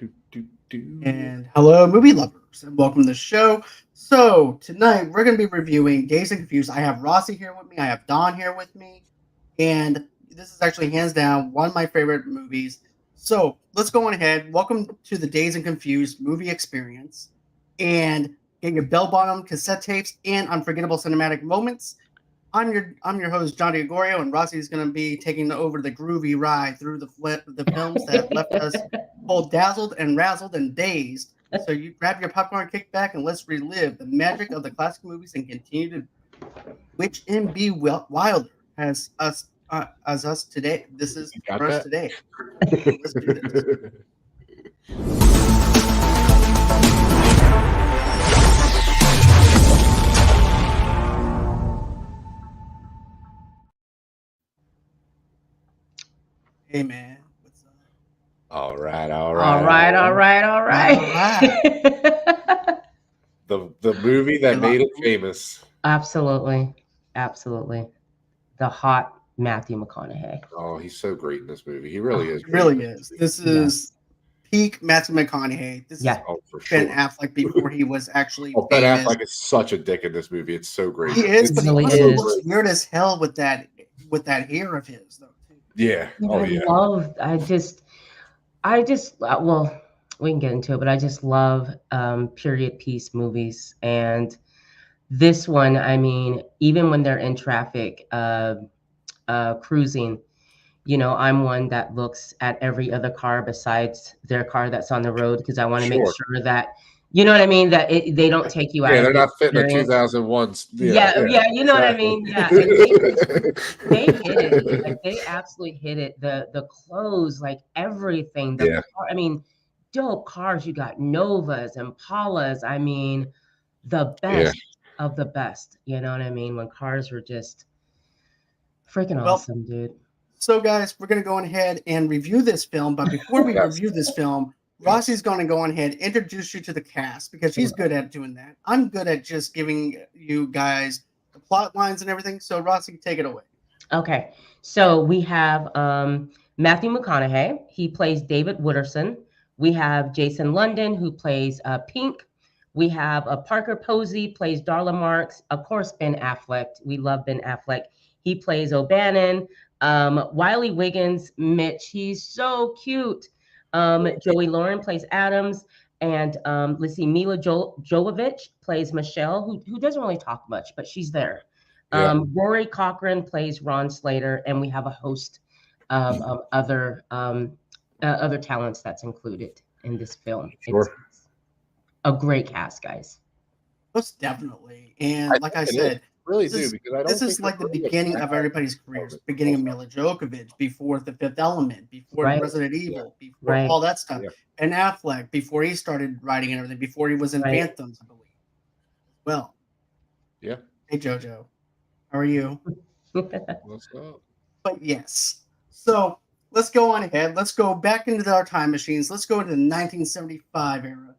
Do, do, do. And hello, movie lovers, and welcome to the show. So, tonight we're going to be reviewing Dazed and Confused. I have Rossi here with me, I have Don here with me, and this is actually hands down one of my favorite movies. So, let's go on ahead. Welcome to the Dazed and Confused movie experience, and get your bell bottom cassette tapes and unforgettable cinematic moments. I'm your host John Gregorio, and Rossi is going to be taking over the groovy ride through the films that left us both dazzled and razzled and dazed. So you grab your popcorn, kick back, and let's relive the magic of the classic movies and continue to witch and be wilder as us today. This is You got for us that? today. So let's do this. Hey man, what's up? All right, all All right, right, all right, all All right. The movie that made it famous. Absolutely. Absolutely. The hot Matthew McConaughey. Oh, he's so great in this movie. He really is. It great. really is. This is peak Matthew McConaughey. This Yeah. is Oh, for Ben sure. Affleck before he was actually Oh, Ben famous. Affleck is such a dick in this movie. It's so great. He is, It's but he really also is. looks weird as hell with that hair of his, though. Too. Yeah. Oh, yeah. Well, we can get into it, but I just love period piece movies. And this one, I mean, even when they're in traffic, cruising, I'm one that looks at every other car besides their car that's on the road because I want to make Sure. sure that, you know what I mean, that they don't take you out Yeah, of they're the not fitting a experience. 2001. Yeah, you know what I mean? Yeah, and they hit it. Like they absolutely hit it. The clothes, like everything. The Yeah. car, I mean, dope cars. You got Novas, Impalas. I mean, the best of the best. You know what I mean? When cars were just freaking Well, awesome, dude. so guys, we're gonna go on ahead and review this film. But before we Yes. review this film, Rossi's going to go on ahead and introduce you to the cast because she's good at doing that. I'm good at just giving you guys the plot lines and everything. So Rossi, take it away. Okay, so we have Matthew McConaughey. He plays David Wooderson. We have Jason London, who plays Pink. We have Parker Posey, plays Darla Marks. Of course, Ben Affleck. We love Ben Affleck. He plays O'Bannon. Wiley Wiggins, Mitch. He's so cute. Joey Lauren plays Adams. And let's see, Mila Jovovich plays Michelle, who doesn't really talk much, but she's there. Yeah. Rory Cochrane plays Ron Slater, and we have a host of other talents that's included in this film. Sure. It's a great cast, guys. Most definitely. And like I said, Really this is, because I don't this think is like the really beginning a of everybody's careers. Beginning of Mila Djokovic, before The Fifth Element, before Right. Resident Evil, before Right. all that stuff. Yeah. And Affleck, before he started writing and everything, before he was in Right. Phantoms, I believe. Well. Yeah. Hey Jojo, how are you? What's up? But yes. So let's go on ahead. Let's go back into our time machines. Let's go to the 1975 era.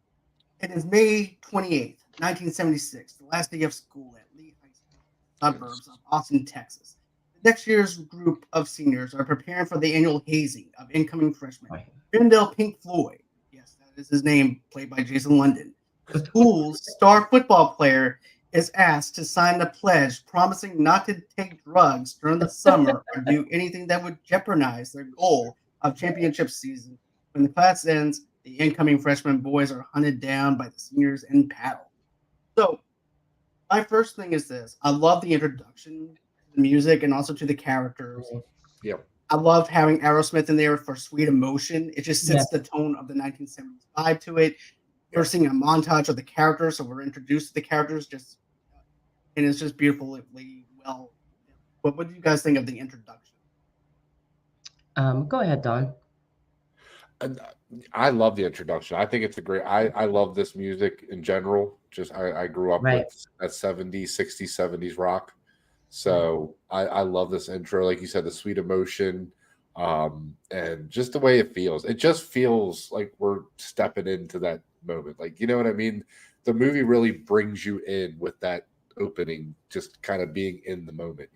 It is May 28th, 1976, the last day of school at Lee High School, suburbs of Austin, Texas. The next year's group of seniors are preparing for the annual hazing of incoming freshmen. Right. Brendel Pink Floyd, yes, that is his name, played by Jason London. The school's star football player is asked to sign a pledge promising not to take drugs during the summer or do anything that would jeopardize their goal of championship season. When the class ends, the incoming freshman boys are hunted down by the seniors in battle. So, my first thing is this. I love the introduction to the music and also to the characters. Yep. I love having Aerosmith in there for Sweet Emotion. It just sets the tone of the 1970s vibe to it. We're seeing a montage of the characters, so we're introduced to the characters and it's just beautifully well. But what do you guys think of the introduction? Go ahead, Don. And I love the introduction. I think it's a great. I love this music in general. Just I grew up Right. with that 70s, 60s, 70s rock. So I love this intro. Like you said, the sweet emotion, and just the way it feels. It just feels like we're stepping into that moment. Like, you know what I mean? The movie really brings you in with that opening, just kind of being in the moment,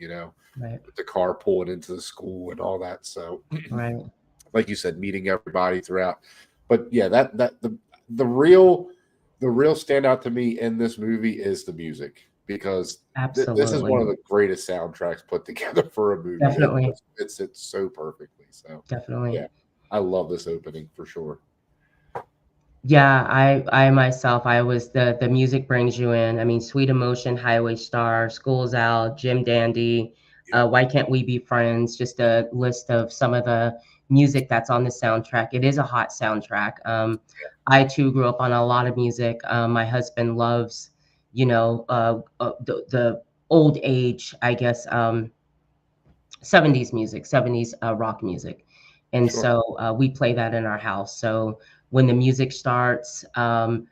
Right. with the car pulling into the school and all that. So Right. like you said, meeting everybody throughout But yeah, the real standout to me in this movie is the music, because this is one of Absolutely. the greatest soundtracks put together for a movie. It Definitely. just fits it so perfectly. So Definitely. yeah, I love this opening for sure. Yeah, I myself, I was the music brings you in. I mean, Sweet Emotion, Highway Star, School's Out, Jim Dandy, Yeah, Why Can't We Be Friends? Just a list of some of the music that's on the soundtrack. It is a hot soundtrack. I too grew up on a lot of music. My husband loves, the old age, I guess, 70s music, 70s rock music. And sure. so we play that in our house. So when the music starts, I'm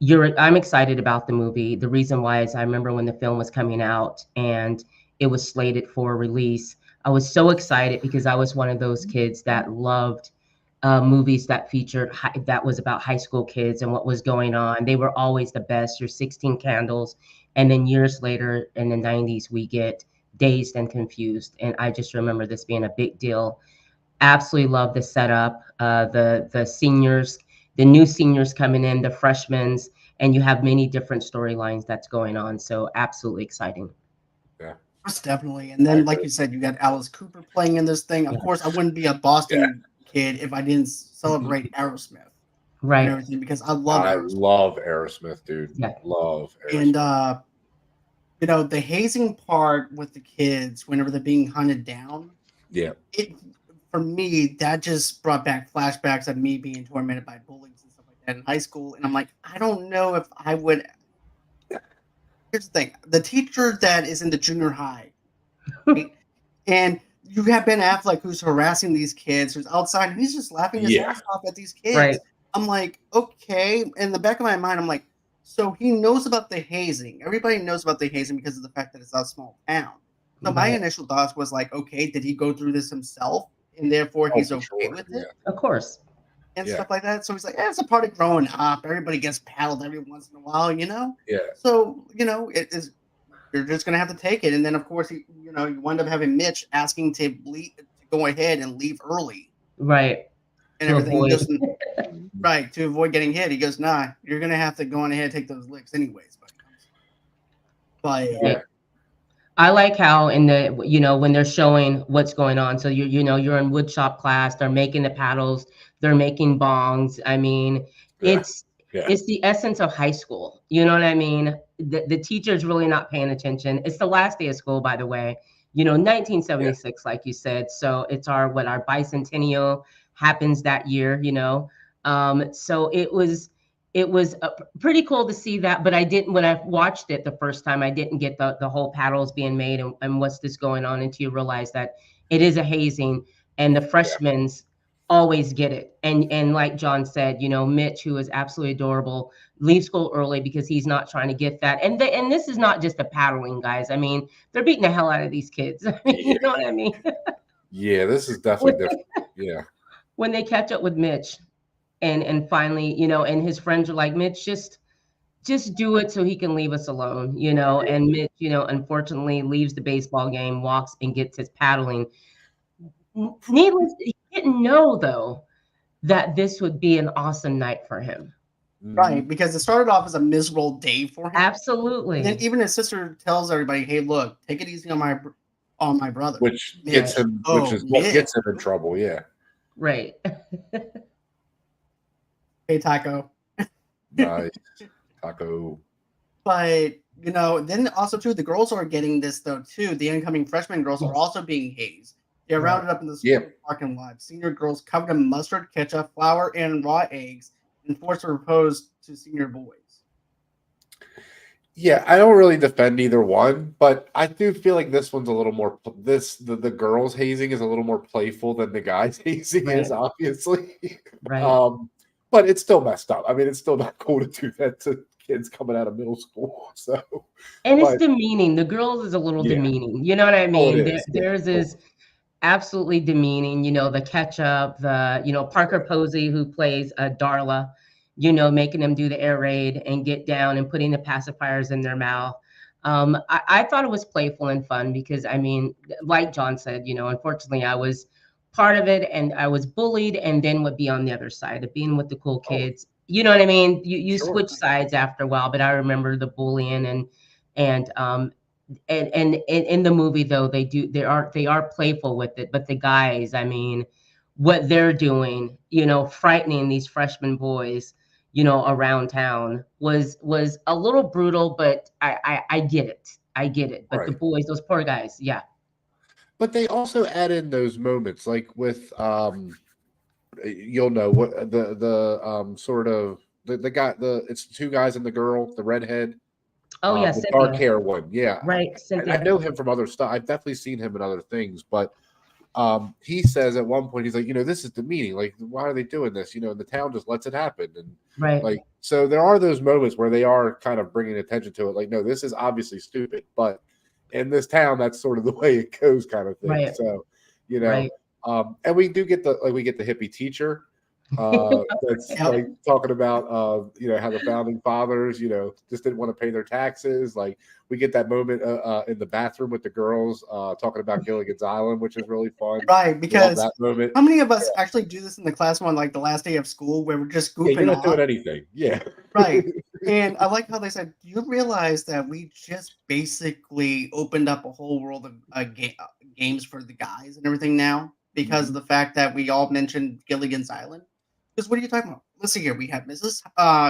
excited about the movie. The reason why is I remember when the film was coming out and it was slated for release. I was so excited because I was one of those kids that loved movies that featured that was about high school kids and what was going on. They were always the best. Your 16 Candles, and then years later in the 90s, we get Dazed and Confused, and I just remember this being a big deal. Absolutely love the setup. The seniors, the new seniors coming in, the freshmen, and you have many different storylines that's going on. So absolutely exciting. Yeah, Most definitely. And I then, like agree. you said, you got Alice Cooper playing in this thing. Of Yeah. course, I wouldn't be a Yeah, Boston kid if I didn't celebrate Aerosmith and Right. everything because I love I Aerosmith. love Aerosmith, dude. Yeah. Love And Aerosmith. the hazing part with the kids whenever they're being hunted down, Yeah, it for me that just brought back flashbacks of me being tormented by bullies and stuff like that in high school. And I'm like, I don't know if I would. Here's the thing: the teacher that is in the junior high, right? And you have Ben Affleck who's harassing these kids, who's outside, and he's just laughing his yeah, ass off at these Right. kids. I'm like, okay. In the back of my mind, I'm like, so he knows about the hazing. Everybody knows about the hazing because of the fact that it's a small town. So my Right. initial thoughts was like, okay, did he go through this himself, and therefore oh he's for okay sure. with Yeah, it Of course. and yeah, stuff like that? So he's like, it's a part of growing up. Everybody gets paddled every once in a while. yeah. So it is you're just gonna have to take it. And then of course you wind up having Mitch asking to go ahead and leave early Right. and To everything. He avoid. goes right to avoid getting hit. He goes, nah, you're gonna have to go on ahead and take those licks anyways. But Yeah, I like how in the when they're showing what's going on. So you're in woodshop class. They're making the paddles. They're making bongs. I mean, yeah, it's yeah, it's the essence of high school. You know what I mean? The teacher's really not paying attention. It's the last day of school, by the way. yeah, 1976, like you said. So it's our bicentennial happens that year. So it was pretty cool to see that, but I didn't when I watched it the first time. I didn't get the whole paddles being made and what's this going on until you realize that it is a hazing, and the yeah. freshmen always get it. And like John said, Mitch, who is absolutely adorable, leaves school early because he's not trying to get that. And this is not just the paddling, guys. I mean, they're beating the hell out of these kids. I mean, you Yeah, know what I mean? yeah, this is when, definitely different. Yeah, when they catch up with Mitch, and finally, and his friends are like, Mitch, just do it so he can leave us alone. And Mitch, unfortunately leaves the baseball game, walks and gets his paddling. Needless, he didn't know though that this would be an awesome night for him. right, hmm, because it started off as a miserable day for him. And then Absolutely. even his sister tells everybody, "Hey, look, take it easy on my brother, Right. Mitch." which Oh, is what Mitch. gets him in trouble. Yeah, Right. Hey, Taco. nice taco. But then also too, the girls are getting this though too. The incoming freshman girls are Yes. also being hazed. They're Right. rounded up in the Yeah, school parking lot. Senior girls covered in mustard, ketchup, flour, and raw eggs, and forced to propose to senior boys. yeah. I don't really defend either one, but I do feel like this one's a little more. The girls hazing is a little more playful than the guys hazing is, Right. obviously. Right. um, but it's still messed up. I mean, it's still not cool to do that to kids coming out of middle school. So, And it's but demeaning. The girls is a little yeah, demeaning. You know what I oh, it mean? is. Yeah, Theirs is totally. absolutely demeaning. The ketchup, Parker Yeah, Posey, who plays Darla, making them do the air raid and get down and putting the pacifiers in their mouth. I thought it was playful and fun because, I mean, like John said, unfortunately, I was part of it, and I was bullied, and then would be on the other side of being with the cool kids. You know what I mean? You Sure. switch sides after a while, but I remember the bullying and in the movie though they are playful with it, but the guys, I mean, what they're doing, frightening these freshman boys, around town was a little brutal, but I get it. I get it. But the Right. boys, those poor guys, yeah. But they also add in those moments, like with you'll know what the sort of the guy, it's the two guys and the girl, the redhead, Oh yeah, the dark Cynthia. hair one. Yeah, Right, I Cynthia. know him from other stuff. I've definitely seen him in other things, but he says at one point, he's like, this is demeaning. Like, why are they doing this? And the town just lets it happen. And Right. like, so there are those moments where they are kind of bringing attention to it. Like, no, this is obviously stupid, but in this town, that's sort of the way it goes, kind of thing. Right. So, Right. and we do get the hippie teacher. That's Yep. like talking about how the founding fathers just didn't want to pay their taxes. Like we get that moment in the bathroom with the girls talking about Gilligan's Island, which is really fun. Right, because that moment. how many of us actually do this in the classroom on like the last day of school where we're just goofing you're not off? doing anything. Yeah. Right. And I like how they said, you realize that we just basically opened up a whole world of games for the guys and everything now because of the fact that we all mentioned Gilligan's Island. Because what are you talking about? Let's see here. We have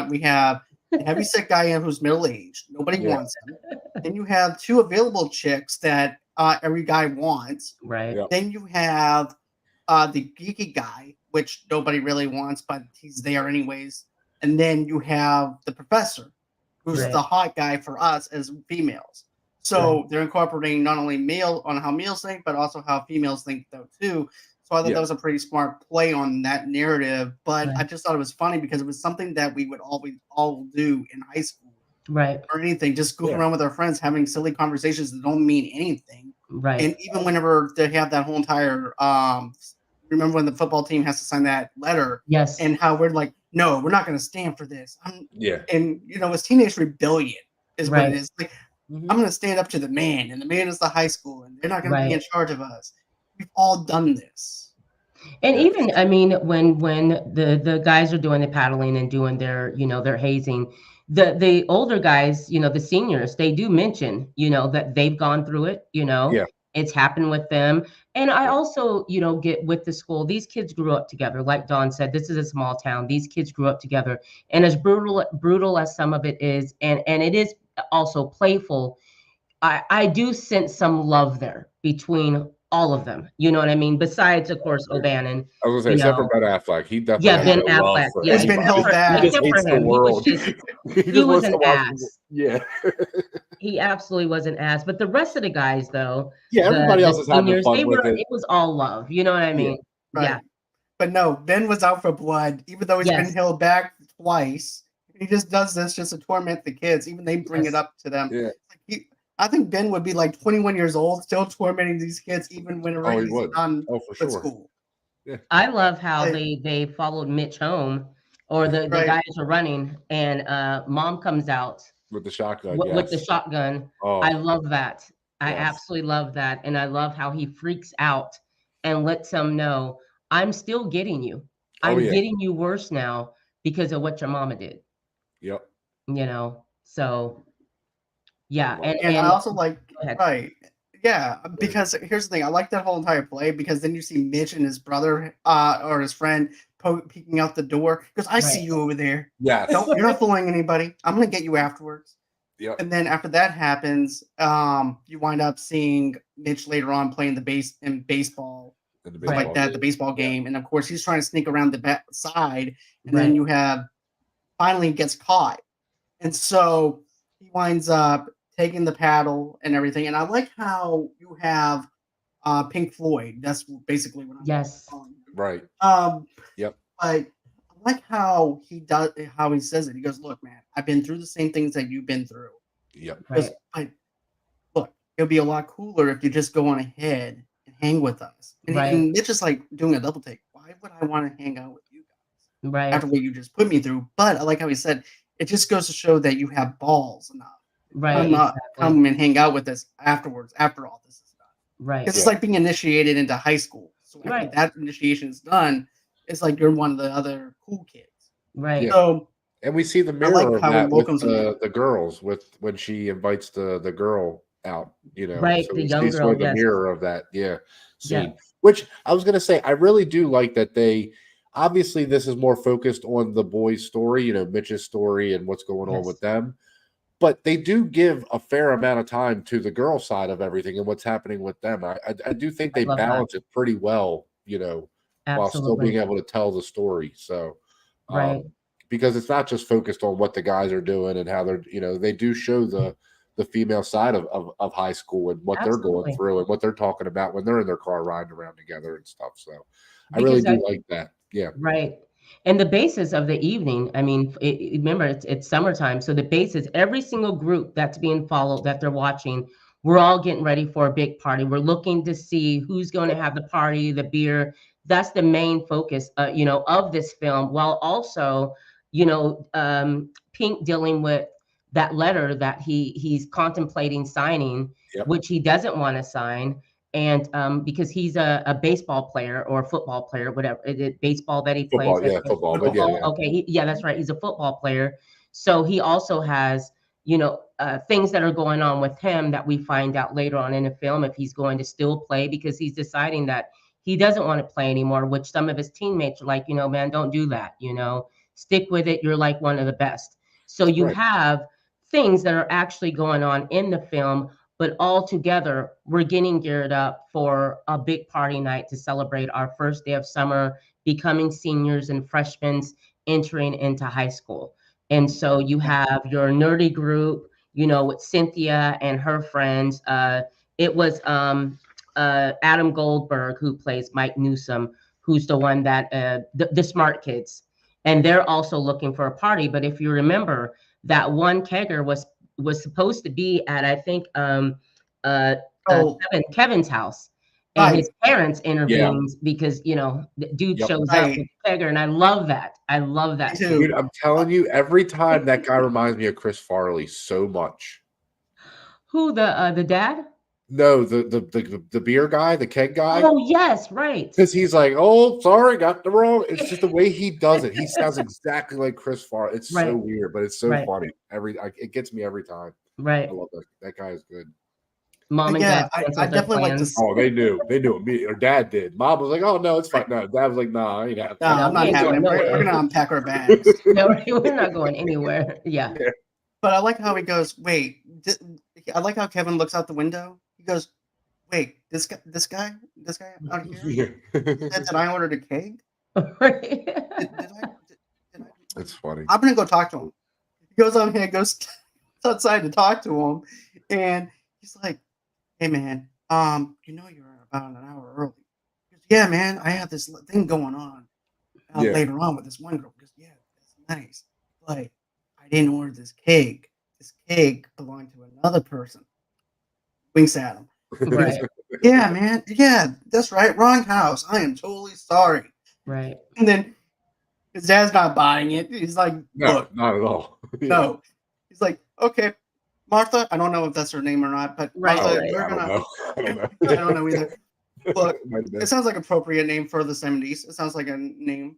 we have a heavy set guy in who's middle aged. Nobody wants him. Then you have two available chicks that every guy wants. Right. Yep. Then you have the geeky guy, which nobody really wants, but he's there anyways. And then you have the professor, who's Right. the hot guy for us as females. So they're incorporating not only male on how males think, but also how females think though too. So I thought that was a pretty smart play on that narrative. But I just thought it was funny because it was something that we would always all do in high school. Right. Or anything, just goofing around with our friends, having silly conversations that don't mean anything. Right. And even whenever they have that whole entire remember when the football team has to sign that letter? Yes. And how we're like, no, we're not going to stand for this. And it's teenage rebellion is what it is. Like, I'm going to stand up to the man, and the man is the high school, and they're not going to be in charge of us. We've all done this. And even, I mean, when the guys are doing the paddling and doing their, their hazing, the older guys, the seniors, they do mention, that they've gone through it, it's happened with them. And I also, get with the school, these kids grew up together. Like Dawn said, this is a small town. These kids grew up together. And as brutal as some of it is, and it is also playful, I do sense some love there between all of them. You know what I mean? Besides, of course, O'Bannon. I was going to say, except for Ben Affleck. He definitely Ben Affleck. He's been held back. He just hates the world. He was an ass. Yeah. He absolutely was an ass. But the rest of the guys, though, everybody else is having fun with it. It was all love. You know what I mean? Right. Yeah. But no, Ben was out for blood, even though he's been held back twice. He just does this just to torment the kids. Even they bring it up to them. Yeah. I think Ben would be like 21 years old, still tormenting these kids, even whenever he's done with school. Yeah. I love how they followed Mitch home, or the guys are running, and mom comes out with the shotgun. With the shotgun. Oh, I love that. I absolutely love that, and I love how he freaks out and lets them know, I'm still getting you. I'm getting you worse now because of what your mama did. Yep. So. Yeah, and I also like because here's the thing, I like that whole entire play because then you see Mitch and his brother or his friend peeking out the door because I see you over there. Yes. You're not fooling anybody. I'm gonna get you afterwards. Yep. And then after that happens, you wind up seeing Mitch later on playing the baseball, like that, the baseball game, and of course he's trying to sneak around the back side, and then you have finally gets caught, and so he winds up taking the paddle and everything. And I like how you have Pink Floyd. That's basically what I'm calling him. Right. Yep. But I like how he says it. He goes, look, man, I've been through the same things that you've been through. Yep. But look, it'll be a lot cooler if you just go on ahead and hang with us. And it's just like doing a double take. Why would I want to hang out with you guys? Right. After what you just put me through. But I like how he said, it just goes to show that you have balls enough. Right. Come and hang out with us afterwards, after all this is done. Right. Because it's like being initiated into high school. So after Right. that initiation is done, it's like you're one of the other cool kids. Right. Yeah. So And we see the I like mirror of how he that with welcomes them in. the girls with when she invites the girl out, Right. So The we young see sort girl. of the Yes. mirror of that, Yeah. scene. Which I was gonna say, I really do like that they obviously this is more focused on the boys' story, Mitch's story and what's going on with Yes. them. But they do give a fair amount of time to the girl side of everything and what's happening with them. I do think I they love that. balance it pretty well, while still being Absolutely. able to tell the story. So, Right. because it's not just focused on what the guys are doing and how they're, they do show the female side of high school and what they're going Absolutely. through and what they're talking about when they're in their car riding around together and stuff. So, I really Because do like that. Yeah. right. And the basis of the evening, I mean, remember, it's summertime. So the basis, every single group that's being followed, that they're watching, we're all getting ready for a big party. We're looking to see who's going to have the party, the beer. That's the main focus, of this film, while also, Pink dealing with that letter that he's contemplating signing, Yep. which he doesn't want to sign. And because he's a baseball player or a football player, whatever, is it baseball that he plays? Football. Yeah. Football. But yeah. Football. Yeah. Okay, yeah, that's right. He's a football player. So he also has, things that are going on with him that we find out later on in the film if he's going to still play, because he's deciding that he doesn't want to play anymore, which some of his teammates are like, man, don't do that, stick with it. You're like one of the best. So you Right. have things that are actually going on in the film, but all together, we're getting geared up for a big party night to celebrate our first day of summer, becoming seniors and freshmen entering into high school. And so you Yeah. have your nerdy group, with Cynthia and her friends. It was Adam Goldberg who plays Mike Newsom, who's the one that the smart kids, and they're also looking for a party. But if you remember, that one kegger was supposed to be at, I think, uh, Oh, Kevin's house, and right, his parents Yeah. intervenes because the dude Yep. shows up with right. the kegger, and I love that. I love Me that scene. Dude, too. I'm telling you, every time that guy reminds me of Chris Farley so much. Who, the dad? No, the beer guy, the keg guy, Oh yes, right. because he's like, "Oh, sorry, got the wrong." It's just the way he does it. He sounds exactly like Chris Farley. It's so Right, weird, but it's so right, funny. It gets me every time. I right. love that. That guy is good. Mom and Yeah, dad I canceled their definitely like plans. this. Oh, they knew immediately. Or Dad did. Mom was like, "Oh no, it's fine." No, Dad was like, "Nah, I ain't having No, that." No, I'm we not ain't having going it. We're nowhere. gonna unpack our bags. No, we're not going anywhere. Yeah. Yeah. But I like how he goes, wait. I like how Kevin looks out the window. He goes, wait, this guy out here Yeah. said that I ordered a keg. Right. Did I? Did I? It's funny. I'm gonna go talk to him. He goes on here, goes outside to talk to him, and he's like, "Hey man, you're about an hour early." He goes, "Yeah, man, I have this thing going on Yeah. later on with this one girl." He goes, "Yeah, that's nice, but I didn't order this cake. This cake belonged to another person." Winks at him. Right, Yeah, man. Yeah, that's right. Wrong house. I am totally sorry. right. And then his dad's not buying it. He's like, No, look, not at all. Yeah. no. He's like, okay, Martha. I don't know if that's her name or not, but Right, Martha, right. we're I don't gonna. know. I don't know. I don't know either. Look, Might have been. it sounds like appropriate name for the 70s. It sounds like a name.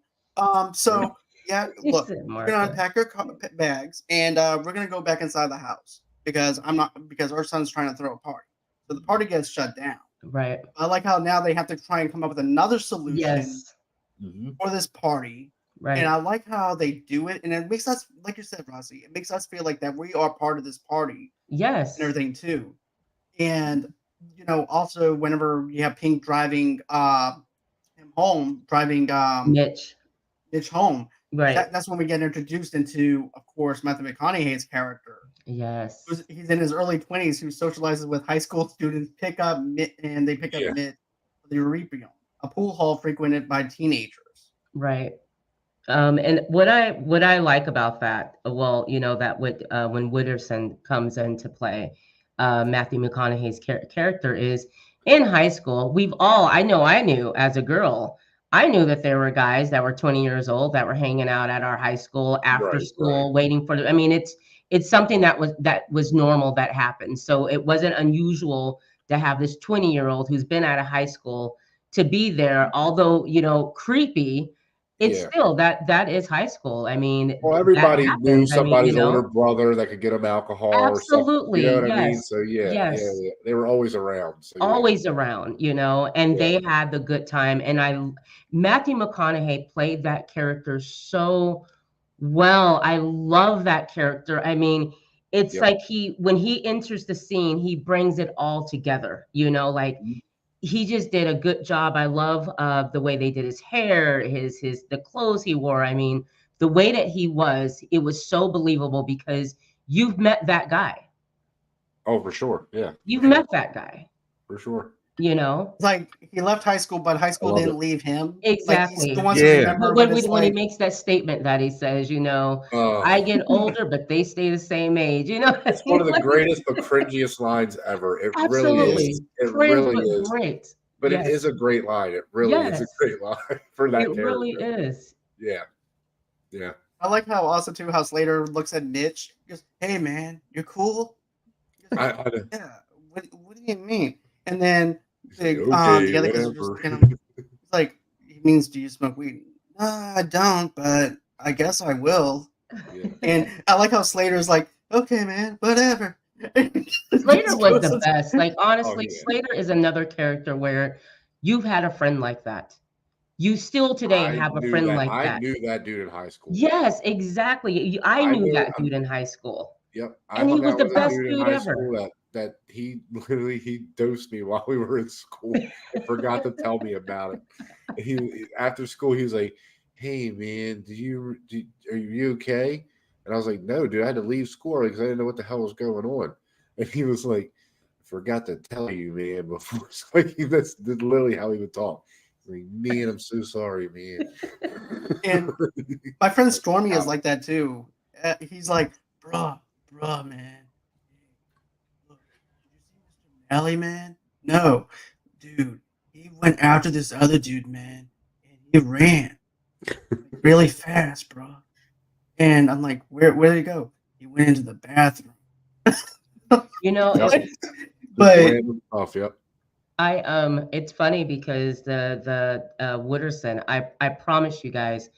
So yeah, You look, said we're gonna Martha. unpack our bags and we're gonna go back inside the house because our son's trying to throw a party. So the party gets shut down. Right. I like how now they have to try and come up with another solution Yes. Mhm. for this party. Right. And I like how they do it. And it makes us, like you said, Rossi, it makes us feel like that we are part of this party Yes. and everything too. And also whenever you have Pink driving him home, driving Mitch. Mitch home, Right. that's when we get introduced into, of course, Matthew McConaughey's character. Yes. He's in his early 20s, who socializes with high school students, they pick up Mitch the Eurypium, a pool hall frequented by teenagers. Right. And what I like about that, well, that when Wooderson comes into play, Matthew McConaughey's character is in high school. I knew as a girl, I knew that there were guys that were 20 years old that were hanging out at our high school after school, waiting for I mean, it's something that was normal that happened. So it wasn't unusual to have this 20-year-old who's been out of high school, to be there, although, you know, creepy, it's Yeah. still that is high school. I mean, Well, that everybody knew happens. I mean, you somebody's older know, brother that could get them alcohol or something. You know absolutely. what I mean? Yes. So Yes. yeah. They were always around. So yeah, Always around, you know, and yeah, they had the good time. And Matthew McConaughey played that character so well. I love that character. I mean, it's yep. like when he enters the scene, he brings it all together, you know, like Mhm. he just did a good job. I love the way they did his hair, the clothes he wore. I mean, the way that it was so believable because you've met that guy. Oh, for sure. Yeah, for You've sure. met that guy, For sure. you know? It's like he left high school, but high I school love it. didn't leave him. Like he still Exactly. wants to Yeah. remember, But but it's when he like, makes that statement that he says, you know, Uh, I get older, but they stay the same age, you know what I it's one mean? of the Like, greatest but cringiest lines ever. It really is. absolutely. It Cringe, really but is. great. But it is Yes. a great line. It really is a Yes. great line for It that really character. is. Yeah. Yeah. I like how also too how Slater looks at Mitch. He goes, "Hey man, you're cool." He goes, I yeah. What do you mean? And then he's like, okay, the other kids are just whatever. looking at him. He's like, he means, do you smoke weed? No, I don't, but I guess I will. Yeah. And I like how Slater's like, okay, man, whatever. Slater Just was goes the into- best. Like, Oh honestly, yeah. Slater is another character where you've had a friend like that. You still today have a friend like I that. knew that dude in high school. Yes, exactly. I I knew knew that dude in high school, yep. I and he hung was out the with a best dude in dude high school ever. that he literally he dosed me while we were in school and forgot to tell me about it. And after school he was like, "Hey man, are you okay?" And I was like, "No, dude, I had to leave school because I didn't know what the hell was going on." And he was like, "I forgot to tell you, man." Before it's like that's literally how he would talk. He's like, "Man, I'm so sorry, man." And my friend Like, Stormy is wow. like that too. He's like, bruh, man. Look, did you see Mr. Melly, man? No, dude. He went after this other dude, man, and he ran really fast, bro. And I'm like, where did he go? He went into the bathroom. You know, Yep. Like, Just but random stuff. Yep. it's funny because the Wooderson, I promise you guys,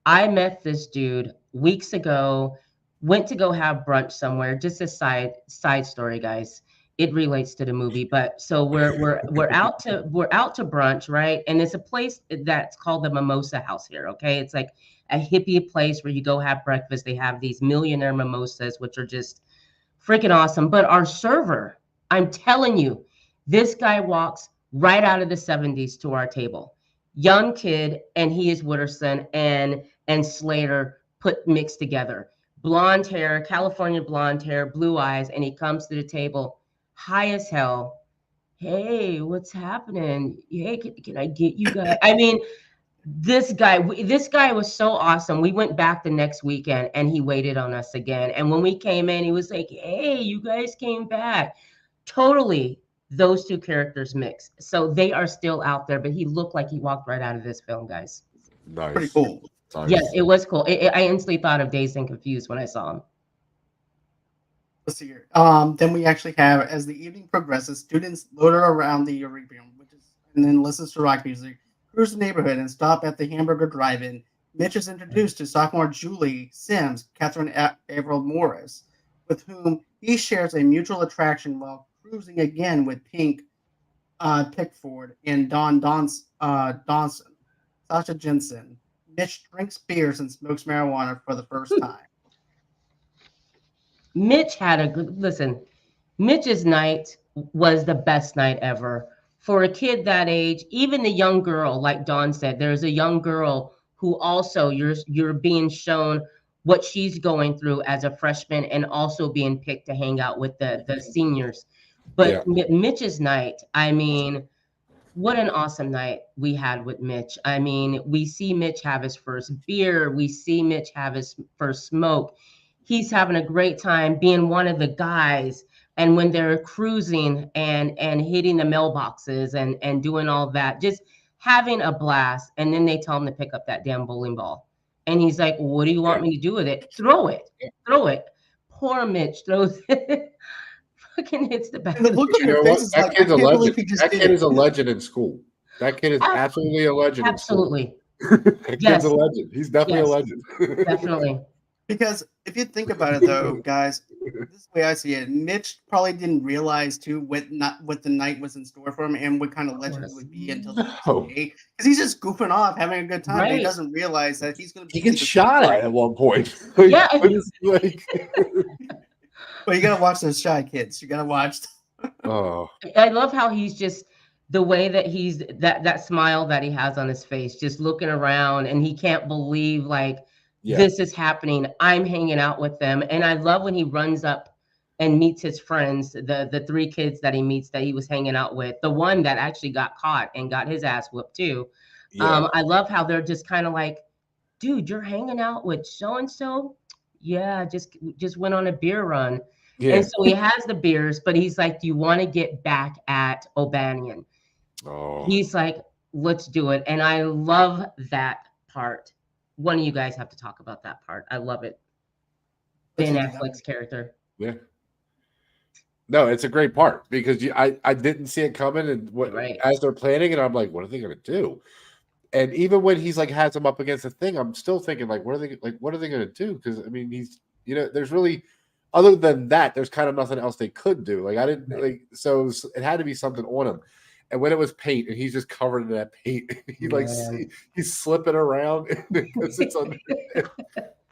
I met this dude weeks ago, went to go have brunch somewhere. Just a side story, guys. It relates to the movie, but so we're out to brunch, right? And it's a place that's called the Mimosa House here. Okay, it's like a hippie place where you go have breakfast. They have these millionaire mimosas, which are just freaking awesome. But our server, I'm telling you, this guy walks right out of the 70s to our table. Young kid, and he is Wooderson and Slater put mixed together. Blonde hair, California blonde hair, blue eyes, and he comes to the table, high as hell. Hey, what's happening? Hey, can I get you guys? I mean, this guy was so awesome. We went back the next weekend and he waited on us again. And when we came in, he was like, "Hey, you guys came back." Totally those two characters mix. So they are still out there, but he looked like he walked right out of this film, guys. pretty Nice. cool. Yes, Nice. it was cool. I instantly thought of Dazed and Confused when I saw him. Let's see here. Then we actually have, as the evening progresses, students loiter around the Eurybium, and then listens to rock music, cruise the neighborhood, and stop at the Hamburger Drive-In. Mitch is introduced to sophomore Julie Sims, Catherine Averill Morris, with whom he shares a mutual attraction while cruising again with Pink Pickford and Donson, Sasha Jensen. Mitch drinks beers and smokes marijuana for the first time. Mitch had a good listen. Mitch's night was the best night ever. For a kid that age, even the young girl, like Dawn said, there's a young girl who also you're being shown what she's going through as a freshman and also being picked to hang out with the seniors. Yeah. But Mitch's night, I mean, what an awesome night we had with Mitch. I mean, we see Mitch have his first beer, we see Mitch have his first smoke. He's having a great time being one of the guys. And when they're cruising and hitting the mailboxes and doing all that, just having a blast. And then they tell him to pick up that damn bowling ball. And he's like, "What do you want Yeah. me to do with it? Throw it. Throw it." Poor Mitch throws it. Fucking hits the back And the of the look But on you their know what? faces is like, I That can't believe he just That did kid it. is a legend in school. That kid is absolutely a legend. Absolutely. That kid's Yes. a legend. He's definitely a Yes. legend. Definitely. Because if you think about it, though, guys, this is the way I see it. Mitch probably didn't realize too what the night was in store for him and what kind of legend he would be until the No. because he's just goofing off, having a good time. But he Right. doesn't realize that he's going to be. He gets the shot story. at one point. Yeah. But you gotta watch those Shy Kids. You gotta watch. Oh, I love how he's just the way that he's that smile that he has on his face, just looking around, and he can't believe like yeah. this is happening. I'm hanging out with them, and I love when he runs up and meets his friends, the 3 kids that he meets that he was hanging out with. The one that actually got caught and got his ass whooped too. Yeah. I love how they're just kind of like, dude, you're hanging out with so and so. Yeah, just went on a beer run. Yeah. And so he has the beers, but he's like, do you want to get back at O'Banion? Oh. He's like, let's do it. And I love that part. One of you guys have to talk about that part. I love it. Ben Affleck's character. Yeah. No, it's a great part because I didn't see it coming, and as they're planning it, I'm like, what are they gonna do? And even when he's like has him up against the thing, I'm still thinking like, what are they gonna do? Because I mean, he's there's really other than that, there's kind of nothing else they could do. Like I didn't so it had to be something on him. And when it was paint, and he's just covered in that paint, he's slipping around because it's under.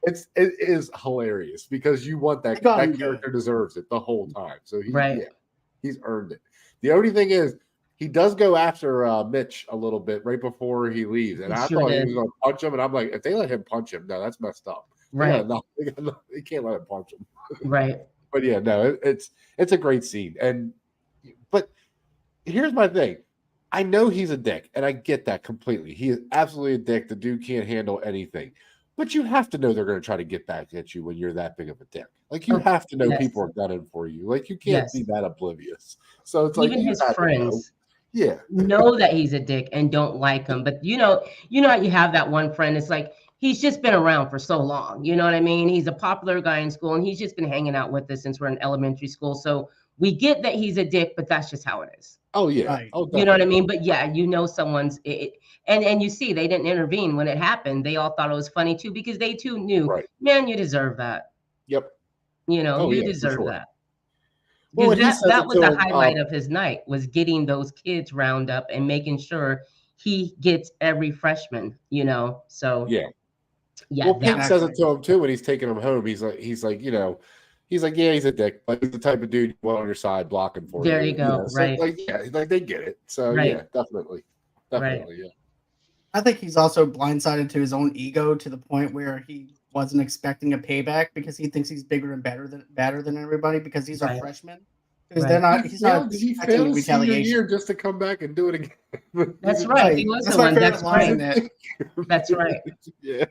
It is hilarious because you want that character deserves it the whole time. So he's earned it. The only thing is he does go after Mitch a little bit right before he leaves, and I thought he was going to punch him, and I'm like, if they let him punch him, no, that's messed up. Right? They can't let him punch him. Right. But yeah, no, it's a great scene, but here's my thing. I know he's a dick, and I get that completely. He is absolutely a dick. The dude can't handle anything. But you have to know they're going to try to get back at you when you're that big of a dick. Like, you have to know people are gunning for you. Like, you can't be that oblivious. So it's even like his friends know that he's a dick and don't like him. But you know how you have that one friend. It's like he's just been around for so long. You know what I mean? He's a popular guy in school, and he's just been hanging out with us since we're in elementary school. So we get that he's a dick, but that's just how it is. Oh yeah, right. You know what I mean? But yeah, someone's it. And you see, they didn't intervene when it happened. They all thought it was funny too, because they too knew, man, you deserve that. Yep. You deserve that. Well, that was the highlight of his night, was getting those kids round up and making sure he gets every freshman, So yeah. Well, Pink says it to him too when he's taking him home. He's like, yeah, he's a dick, but he's the type of dude you want on your side blocking for you. There you go. Right. So, they get it. So yeah, definitely, yeah. I think he's also blindsided to his own ego to the point where he wasn't expecting a payback because he thinks he's bigger and better than everybody because he's a freshman. Because they're not. He's not expecting retaliation. Year just to come back and do it again. That's right. He was the one. That's right. That's right. Yeah.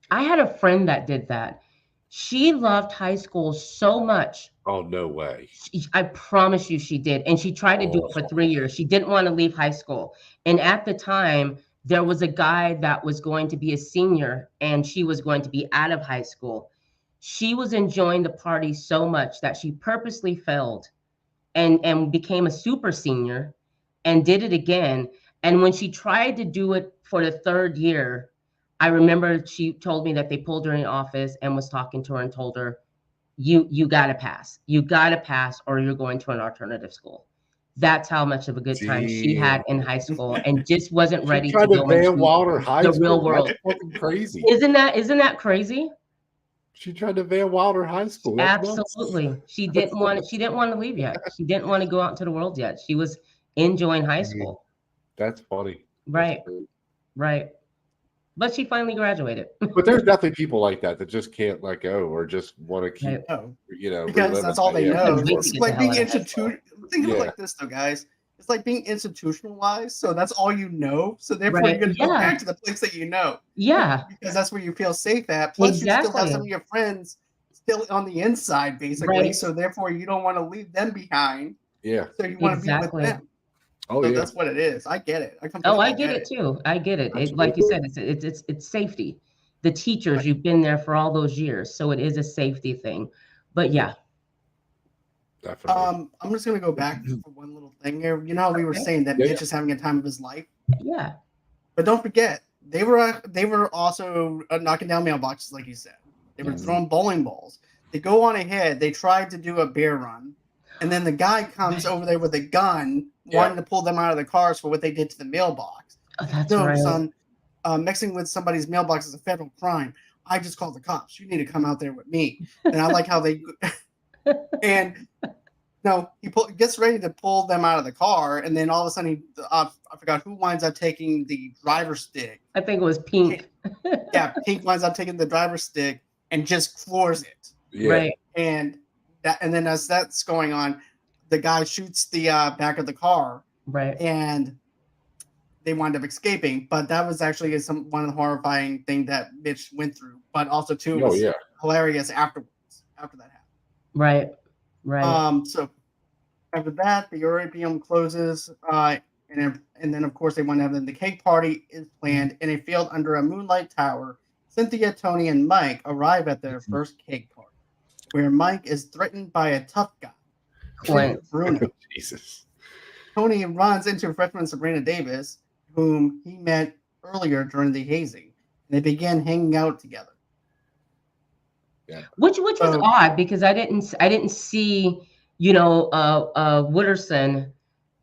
I had a friend that did that. She loved high school so much. Oh, no way. I promise you she did. And she tried to do it for 3 years. She didn't want to leave high school. And at the time, there was a guy that was going to be a senior, and she was going to be out of high school. She was enjoying the party so much that she purposely failed and became a super senior and did it again. And when she tried to do it for the 3rd year, I remember she told me that they pulled her in the office and was talking to her and told her, you got to pass. You got to pass or you're going to an alternative school. That's how much of a good time she had in high school and just wasn't ready to go into the real world. That's fucking crazy. Isn't that crazy? She tried to Van Wilder High School. That's Absolutely. She didn't want to leave yet. She didn't want to go out into the world yet. She was enjoying high school. That's funny. Right. Right. But she finally graduated. But there's definitely people like that just can't let go or just want to keep, because that's all they know. It's like being institutional. Think of it like this, though, guys. It's like being institutionalized. So that's all you know. So therefore, you're going to go back to the place that you know. Yeah. Because that's where you feel safe at. Plus, you still have some of your friends still on the inside, basically. Right. So therefore, you don't want to leave them behind. Yeah. So you want to be with them. Oh, so that's what it is. I get it. I get it too. I get it. Like you said, it's safety. The teachers, you've been there for all those years, so it is a safety thing. But yeah. Definitely. I'm just gonna go back for one little thing here. You know how we were Okay. saying that Yeah, Mitch is having a time of his life, Yeah. but don't forget they were also knocking down mailboxes, like you said. They were Mhm. throwing bowling balls. They go on ahead. They tried to do a bear run, and then the guy comes over there with a gun, wanting to pull them out of the cars for what they did to the mailbox. Oh, He's like, that's no, right. son, mixing with somebody's mailbox is a federal crime. I just called the cops. You need to come out there with me. And I like how they and no, gets ready to pull them out of the car, and then all of a sudden, I forgot who winds up taking the driver's stick. I think it was Pink. Yeah, Pink winds up taking the driver's stick and just floors it. Yeah. Right. And then as that's going on, the guy shoots the back of the car, Right. and they wind up escaping. But that was actually one of the horrifying thing that Mitch went through. But also too, it Oh was yeah. hilarious afterwards. After that happened. Right. Right. So after that, the European closes, and then of course they want to have the cake party is planned in a field under a moonlight tower. Cynthia, Tony, and Mike arrive at their first cake party, where Mike is threatened by a tough guy, Clint. Bruno. Jesus. Tony runs into freshman Sabrina Davis, whom he met earlier during the hazing, and they begin hanging out together. Which was So- odd because I didn't see, Wooderson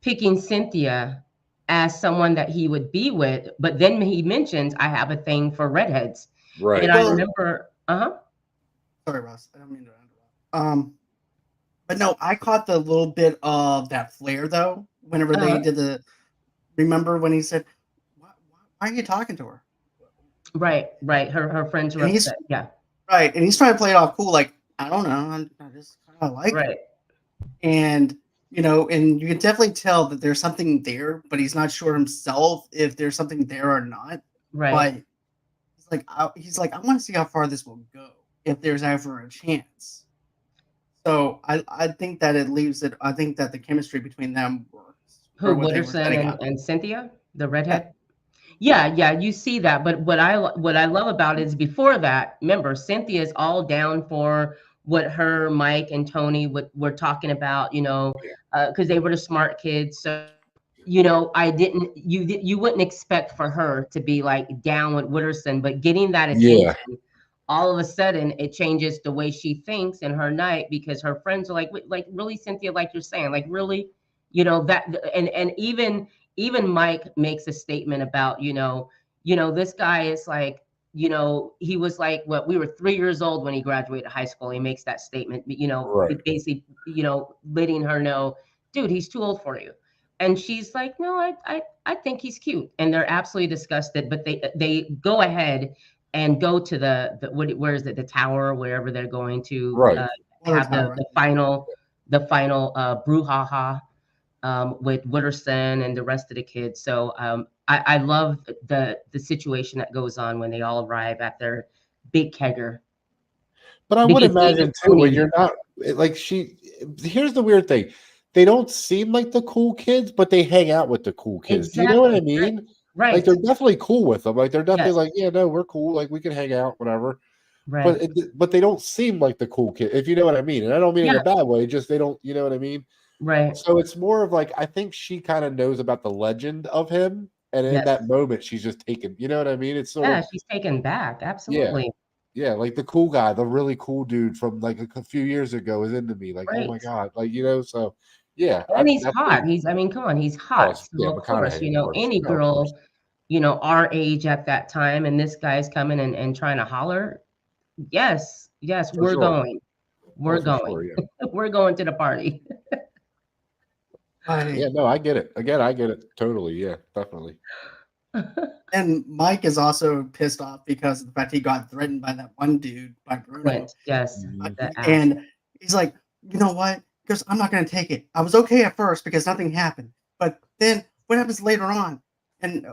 picking Cynthia as someone that he would be with, but then he mentions I have a thing for redheads. Right. And I Well- remember Sorry, Ross. I don't mean to interrupt. But no, I caught the little bit of that flair though. Whenever they did the, remember when he said, "Why are you talking to her?" right. Her friends were And he's- upset. Yeah. Right, and he's trying to play it off cool, like I don't know, I just kind of like it. Right. And and you can definitely tell that there's something there, but he's not sure himself if there's something there or not. Right. But he's like, I want to see how far this will go if there's ever a chance. So I think that it leaves it. I think that the chemistry between them works. Who, for what they were setting Wooderson up. and Cynthia, the redhead? Yeah, you see that. But what I love about it is before that, remember, Cynthia is all down for what her, Mike, and Tony were talking about, because they were the smart kids. So, you wouldn't expect for her to be like down with Wooderson, but getting that attention, all of a sudden it changes the way she thinks in her night because her friends are like really, Cynthia, like you're saying, like really, that, and even Mike makes a statement about, this guy is like, he was like, what, we were 3 years old when he graduated high school. He makes that statement, Right. basically, letting her know, dude, he's too old for you. And she's like, no, I think he's cute. And they're absolutely disgusted, but they go ahead and go to where is it? The tower, wherever they're going to Right. have the final brouhaha with Wooderson and the rest of the kids. So I love the situation that goes on when they all arrive at their big kegger. But I would Because imagine David too, when Bowie- you're not like here's the weird thing. They don't seem like the cool kids, but they hang out with the cool kids. Do you know what I Exactly. mean? Right. Like they're definitely cool with them. Like they're definitely Yes. like, yeah, no, we're cool. Like we can hang out, whatever. Right. But they don't seem like the cool kid, if you know what I mean. And I don't mean in Yeah. a bad way. Just they don't, you know what I mean. Right. So it's more of like I think she kind of knows about the legend of him, and in Yes. that moment, she's just taken. You know what I mean? It's sort Yeah, of she's taken back. Absolutely. yeah, like the cool guy, the really cool dude from like a few years ago is into me. Like, oh my Right. god, like so yeah. And he's that's hot. what- Come on, he's hot. So yeah, of course, McConaughey, of course. any Yeah, of course. girl, our age at that time, and this guy's coming and trying to holler. Yes, For we're sure. going. We're Oh, for going. sure, yeah. We're going to the party. Yeah, no, I get it. Again, I get it totally. Yeah, definitely. And Mike is also pissed off because of the fact he got threatened by that one dude, by Bruno. Clint, yes. Mhm. the ass. And he's like, you know what? Because I'm not going to take it. I was okay at first because nothing happened. But then what happens later on and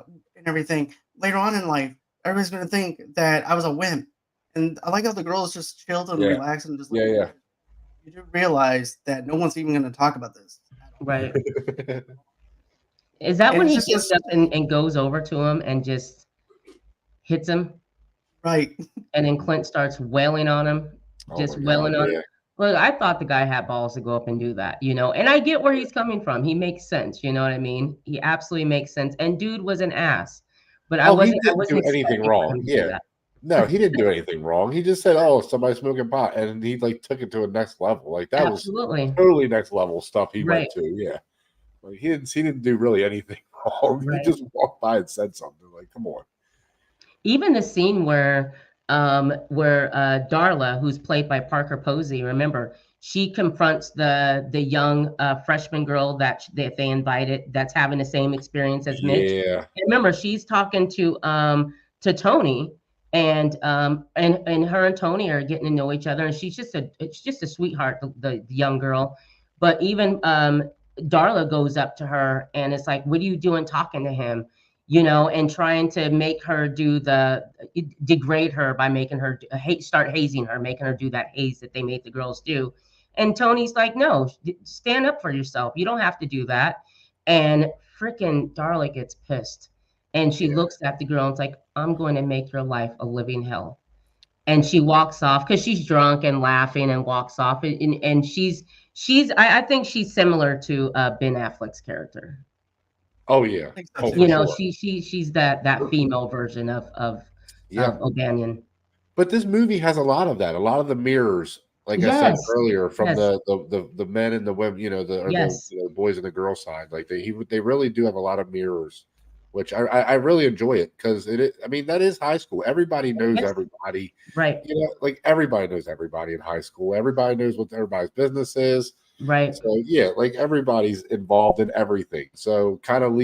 everything? Later on in life, everybody's going to think that I was a wimp. And I like how the girl is just chilled and Yeah. relaxed and just like, Yeah. you do realize that no one's even going to talk about this. Right. Is that And when it's he just gets this- up and goes over to him and just hits him? Right. And then Clint starts wailing on him, Oh just my wailing God, on yeah. him. Well, I thought the guy had balls to go up and do that, you know, and I get where he's coming from. He makes sense, you know what I mean? He absolutely makes sense. And dude was an ass, but Oh, he I didn't wasn't do anything expecting for wrong. him to do Yeah. that. No, he didn't do anything wrong. He just said, "Oh, somebody's smoking pot," and he like took it to a next level. Like that was Absolutely. totally next level stuff he Right. went to. Yeah, like he didn't do really anything wrong. He Right. just walked by and said something. Like, come on. Even the scene where Darla, who's played by Parker Posey, remember, she confronts the young freshman girl that they invited that's having the same experience as Mitch. Yeah, And remember, she's talking to Tony, and her and Tony are getting to know each other, and it's just a sweetheart, the young girl. But even Darla goes up to her and it's like, what are you doing talking to him? You know, and trying to make her do degrade her by making her start hazing her, making her do that haze that they made the girls do. And Tony's like, no, stand up for yourself. You don't have to do that. And freaking Darla gets pissed. And she yeah. looks at the girl and it's like, I'm going to make your life a living hell. And she walks off because she's drunk and laughing and walks off. And I think she's similar to Ben Affleck's character. Oh yeah. I think so Oh, too. for You know, sure. she's that female version Yeah. of O'Banion. But this movie has a lot of that. A lot of the mirrors, like I said Yes, earlier, from yes, the men and the women, the yes, boys and the girl side. Like they really do have a lot of mirrors, which I really enjoy it because I mean, that is high school. Everybody knows yes, everybody. right, Like everybody knows everybody in high school. Everybody knows what everybody's business is. right. So yeah, like everybody's involved in everything. So kind of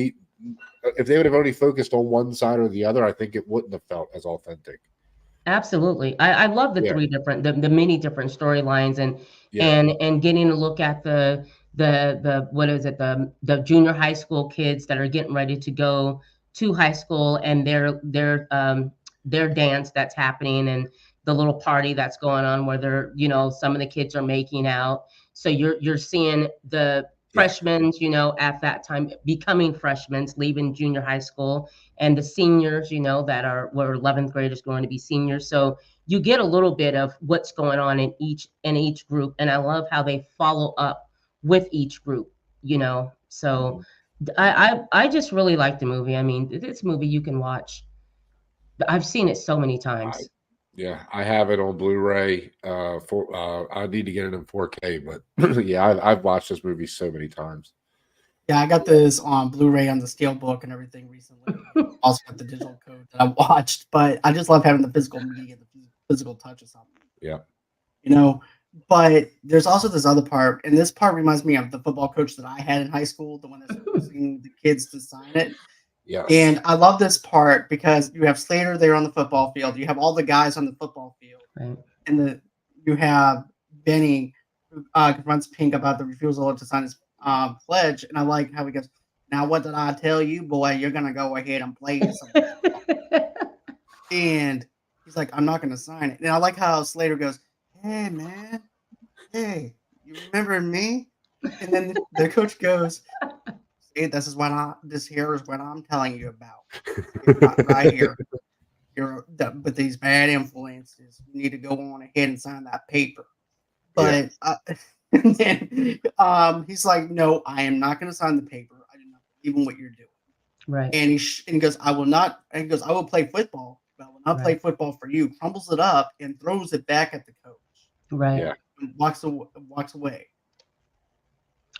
if they would have only focused on one side or the other, I think it wouldn't have felt as authentic. Absolutely. I love the Yeah, the many different storylines yeah, and getting to look at the what is it, the junior high school kids that are getting ready to go to high school and their dance that's happening and the little party that's going on where they're, you know, some of the kids are making out. So you're seeing the yeah. freshmen, you know, at that time becoming freshmen, leaving junior high school and the seniors, you know, that are where 11th graders going to be seniors. So you get a little bit of what's going on in each group, and I love how they follow up with each group. You know, so Mhm. I just really like the movie. I mean, this movie you can watch. I've seen it so many I times. Yeah, I have it on Blu-ray. For I need to get it in 4K, but yeah, I've watched this movie so many times. Yeah, I got this on Blu-ray on the Steelbook and everything recently. Also got the digital code that I watched, but I just love having the physical media, the physical touch of something, Yeah, you know. But there's also this other part, and this part reminds me of the football coach that I had in high school, the one that's forcing the kids to sign it. yes, And I love this part because you have Slater there on the football field, you have all the guys on the football field, Right. and you have Benny who confronts Pink about the refusal to sign his pledge, and I like how he goes, "Now what did I tell you, boy? You're gonna go ahead and play some." And he's like, "I'm not gonna sign it." And I like how Slater goes, "Hey man, hey, you remember me?" And then the coach goes, "See, this here is what I'm telling you about. Right here. But these bad influences. You need to go on ahead and sign that paper." yeah. But and then he's like, "No, I am not going to sign the paper. I do not believe in what you're doing." Right. And he goes, "I will not." And he goes, "I will play football, but I will not play Right. football for you." Crumbles it up and throws it back at the coach Right. Yeah. and walks away.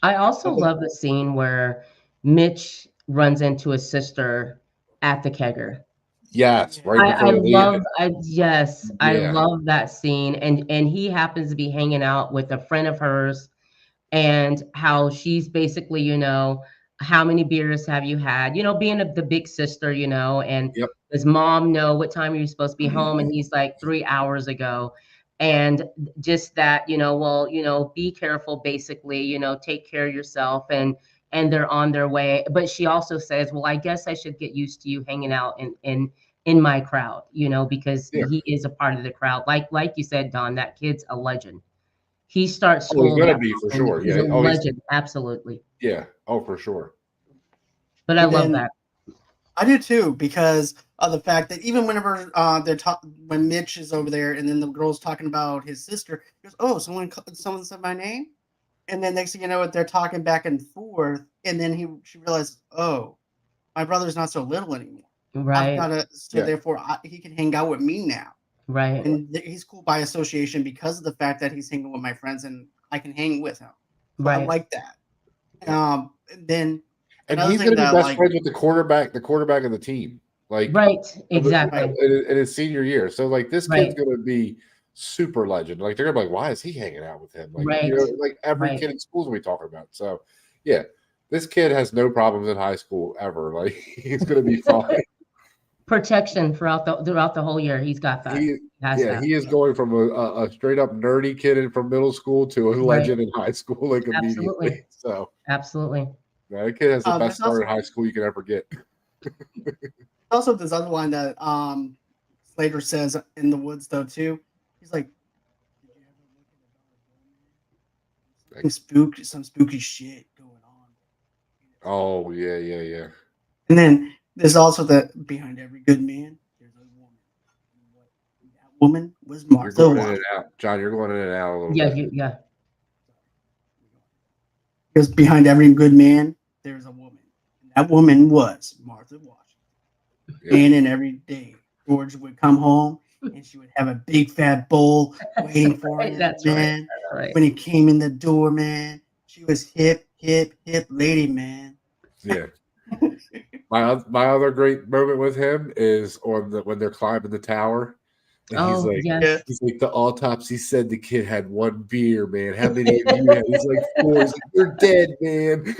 I also So, love the scene where Mitch runs into his sister at the kegger. Yes, right yeah, before they're leaving. I Yeah, love that scene, and he happens to be hanging out with a friend of hers, and how she's basically, you know, how many beers have you had? You know, being the big sister, you know, and yep, his mom know what time you're supposed to be home, and he's like 3 hours ago, and just that, you know, well, you know, be careful, basically, you know, take care of yourself, and they're on their way. But she also says, well, I guess I should get used to you hanging out in my crowd, you know, because yeah. he is a part of the crowd. Like you said, Don, that kid's a legend. He starts Oh, he's school gonna that be for and sure. he's a Yeah. Oh, legend, absolutely. yeah. Oh, for sure. But I and love then that. I do too because The fact that even whenever when Mitch is over there, and then the girl's talking about his sister, he goes, "Oh, someone said my name," and then next thing you know, they're talking back and forth, and then she realizes, "Oh, my brother's not so little anymore. I've Right. got to, so therefore he can hang out with me now." Right. And he's cool by association because of the fact that he's hanging with my friends and I can hang with him. So I Right. like that. Then And another he's thing going to be that best friends with the quarterback of the team, like Right. Exactly. in his senior year. So like this kid's Right. going to be super legend. Like they're going to be like, why is he hanging out with him? Like Right. like every Right. kid in school's going to be talking about. So yeah, this kid has no problems in high school ever. Like he's going to be fine. Protection throughout the whole year. He's got that. He That. he is going from a straight up nerdy kid from middle school to a Right. legend in high school like immediately. Absolutely. So Absolutely. yeah, that kid has the best there's start also, in high school you can ever get. also this other line that Slater says in the woods though too. He's like, "Did you ever look at a some spooky shit going on?" Oh yeah. And then there's also the behind every good man, there's a woman. And that woman was You're Martha going in and Washington. out, John. You're going in and out a little Yeah. bit. Yeah. Because behind every good man, there's a woman. And that woman was Martha Washington. Yeah. And in every day, George would come home and she would have a big fat bowl waiting for him, That's man. right. When he came in the door, man, she was hip lady, man. Yeah. My other great moment with him is when they're climbing the tower, and Oh, yes. he's like, the autopsy said the kid had one beer, man. How many of you had? He's like 4. He's like, you're dead, man.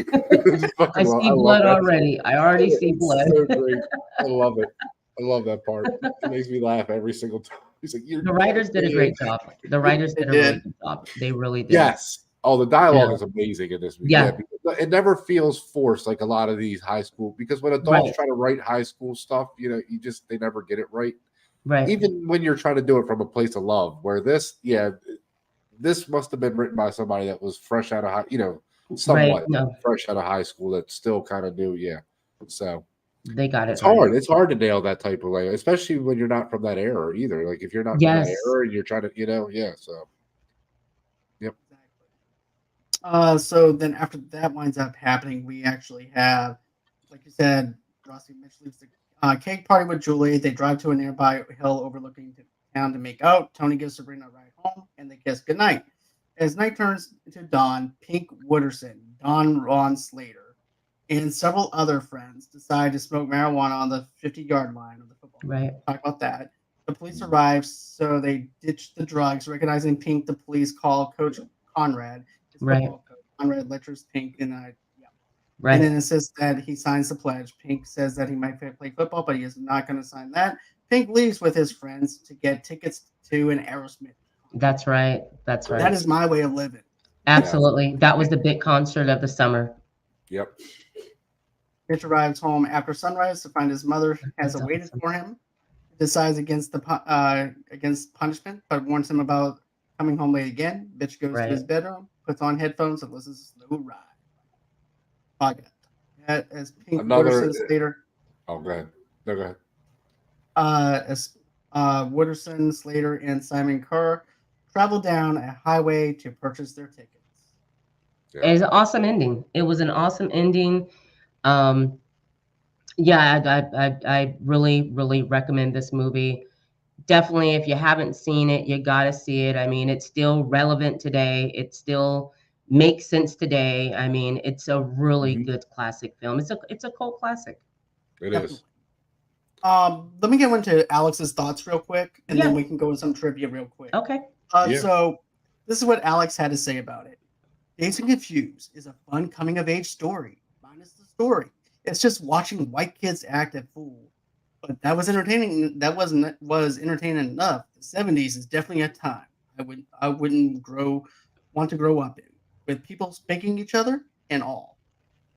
I see I blood love that. already. I already see It's blood. so great. I love it. I love that part. It makes me laugh every single time. He's like, you're The writers dead, did a man. great job. The writers did a really good job. They really did. Yes. Oh, the dialogue Yeah. is amazing in this movie. Yeah. Because it never feels forced like a lot of these high school. Because when adults Right. try to write high school stuff, they never get it right. Right. Even when you're trying to do it from a place of love, where this must have been written by somebody that was fresh out of high, somewhat fresh out of high school that still kind of knew. Yeah. So they got it. It's hard. It's hard to nail that type of language, especially when you're not from that era either. Like if you're not from that era and you're trying to, yeah. So, yep. So then after that winds up happening, we actually have, like you said, Rossi and Mitch leaves the cake party with Julie. They drive to a nearby hill overlooking the town to make out. Tony gives Sabrina a ride home, and they kiss goodnight. As night turns to dawn, Pink Wooderson, Don Ron Slater, and several other friends decide to smoke marijuana on the 50-yard line of the football. Right. Talk about that. The police arrive, so they ditch the drugs. Recognizing Pink, the police call Coach Conrad. Right. Conrad lectures Pink and right. And then insists that he signs the pledge. Pink says that he might play football, but he is not going to sign that. Pink leaves with his friends to get tickets to an Aerosmith. That's right. That's right. That is my way of living. Absolutely. That was the big concert of the summer. Yep. Mitch arrives home after sunrise to find his mother has awaited for him. Decides against punishment, but warns him about coming home late again. Bitch goes to his bedroom, puts on headphones, and listens to Slow Ride. As Pink Wooderson Slater. Oh, go ahead. No, go ahead. As Wooderson, Slater, and Simon Kerr travel down a highway to purchase their tickets. Yeah. It was an awesome ending. It was an awesome ending. I really, really recommend this movie. Definitely, if you haven't seen it, you got to see it. I mean, it's still relevant today. It still makes sense today. I mean, it's a really good classic film. It's a cult classic. It is. Let me get into Alex's thoughts real quick, and then we can go with some trivia real quick. Okay. So this is what Alex had to say about it. Dazed and Confused is a fun coming-of-age story, minus the story. It's just watching white kids act a fool. But that was entertaining. That was entertaining enough. The 70s is definitely a time I wouldn't want to grow up in, with people spanking each other and all.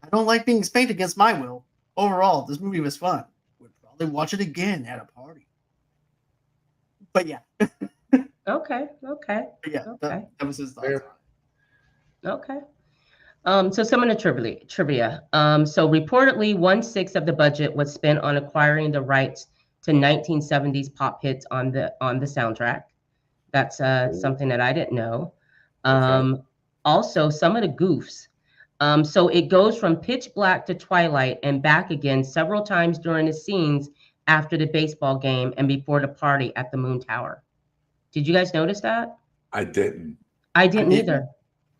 I don't like being spanked against my will. Overall, this movie was fun. Would probably watch it again at a party. But yeah. Okay. But yeah, that was his thoughts on it. Okay. So some of the trivia. So reportedly 1/6 of the budget was spent on acquiring the rights to 1970s pop hits on the soundtrack. That's something that I didn't know. Okay. Also, some of the goofs. So it goes from pitch black to twilight and back again several times during the scenes after the baseball game and before the party at the Moon Tower. Did you guys notice that? I didn't. I I didn't didn't. either.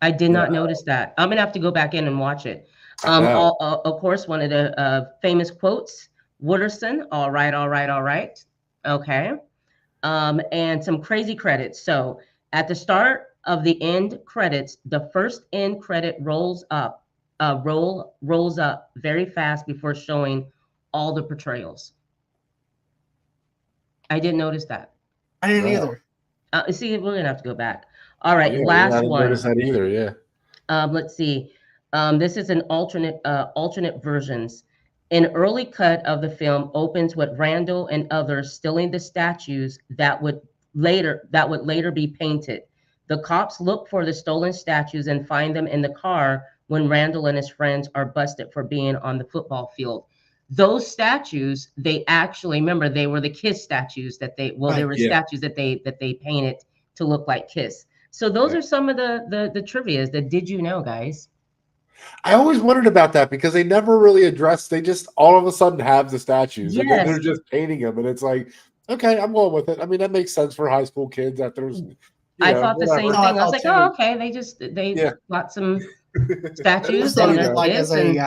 I did No. not notice that. I'm gonna have to go back in and watch it. I know. Of course, one of the famous quotes, Wooderson, all right, all right, all right. Okay. And some crazy credits. So at the start of the end credits, the first end credit rolls up very fast before showing all the portrayals. I didn't notice that. I didn't No. either. See, we're gonna have to go back. All right, Yeah, I last didn't one. notice that either. Yeah. Let's see. This is an alternate versions. An early cut of the film opens with Randall and others stealing the statues that would later be painted. The cops look for the stolen statues and find them in the car when Randall and his friends are busted for being on the football field. Those statues, they actually remember they were the Kiss statues that they Right. were Yeah. statues that they painted to look like Kiss. So those Yeah. are some of the trivias that did you know, guys? I always wondered about that because they never really addressed. They just all of a sudden have the statues, and then Yes. they're just painting them, and it's like, okay, I'm going with it. I mean, that makes sense for high school kids that there's, I thought the same No, I thing. I was thought like, oh, too. okay. They Yeah. got some I statues thought and of they're it like kids as a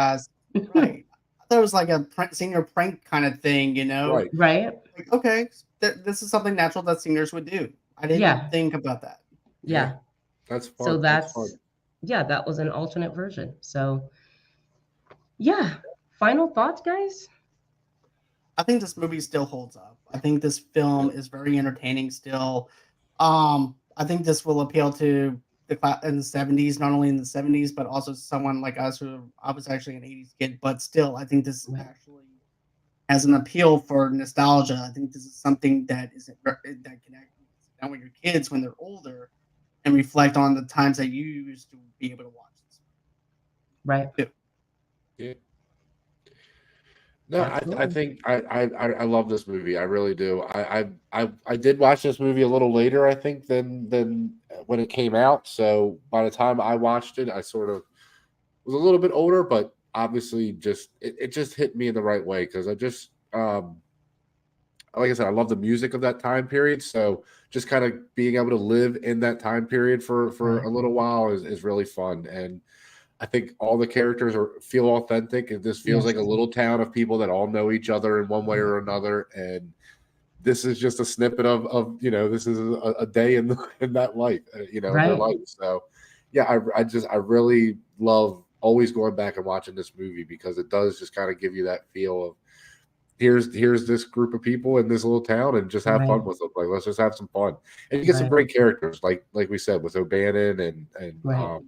and right. I thought it was like a senior prank kind of thing, you know? Right. right. Like, okay, this is something natural that seniors would do. I didn't Yeah. think about that. Yeah. That's fun. So That's fun. that was an alternate version. So yeah. Final thoughts, guys? I think this movie still holds up. I think this film is very entertaining still. I think this will appeal to the class in the 70s, not only in the 70s, but also someone like us who I was actually an 80s kid, but still I think this Right. actually has an appeal for nostalgia. I think this is something that that can actually sit down with your kids when they're older and reflect on the times that you used to be able to watch this. Right. Yeah. No, I Absolutely. think I love this movie. I really do. I did watch this movie a little later, I think, than when it came out. So by the time I watched it, I sort of was a little bit older, but obviously just it just hit me in the right way because I just like I said, I love the music of that time period. So just kind of being able to live in that time period for Right. a little while is really fun. And I think all the characters feel authentic. And this feels Yes. like a little town of people that all know each other in one way or another. And this is just a snippet of this is a day in in that life, in their Right. life. So yeah, I really love always going back and watching this movie because it does just kind of give you that feel of here's this group of people in this little town and just have Right. fun with them. Like let's just have some fun. And you get some Right. great characters like we said with O'Bannon Right.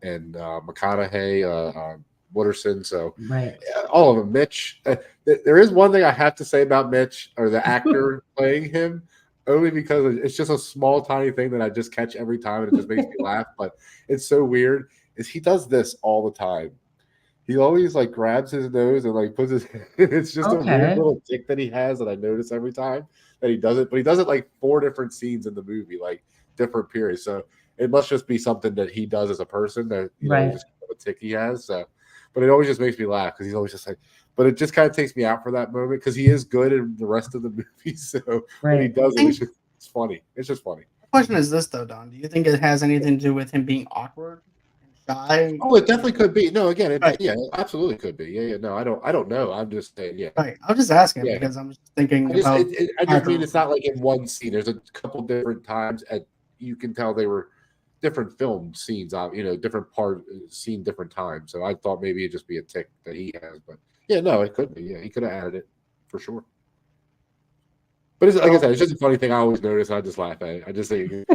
and McConaughey, Wooderson. So Right. all of them. Mitch. There is one thing I have to say about Mitch or the actor playing him, only because it's just a small, tiny thing that I just catch every time and it just makes me laugh. But it's so weird. Is he does this all the time. He always like grabs his nose and like puts his. It's just a weird Okay. little tick that he has that I notice every time that he does it. But he does it like 4 different scenes in the movie, like different periods. So it must just be something that he does as a person that Right. just a tick he has. So, but it always just makes me laugh because he's always just like. But it just kind of takes me out for that moment because he is good in the rest of the movie. So when he Right. does it, it's funny. It's just funny. The question is this though, Don. Do you think it has anything to do with him being awkward and shy? Oh, it definitely could be. No, again, Right. yeah, it absolutely could be. Yeah. No, I don't know. I'm just saying, yeah. Right. I was just asking Yeah. because I'm just thinking I just, about. I just mean it's not like in one scene. There's a couple different times you can tell they were different film scenes, different scene different times. So I thought maybe it'd just be a tick that he has, but yeah, no, it could be. Yeah, he could have added it for sure. But like I said, it's just a funny thing I always notice. I just laugh at it. I just say,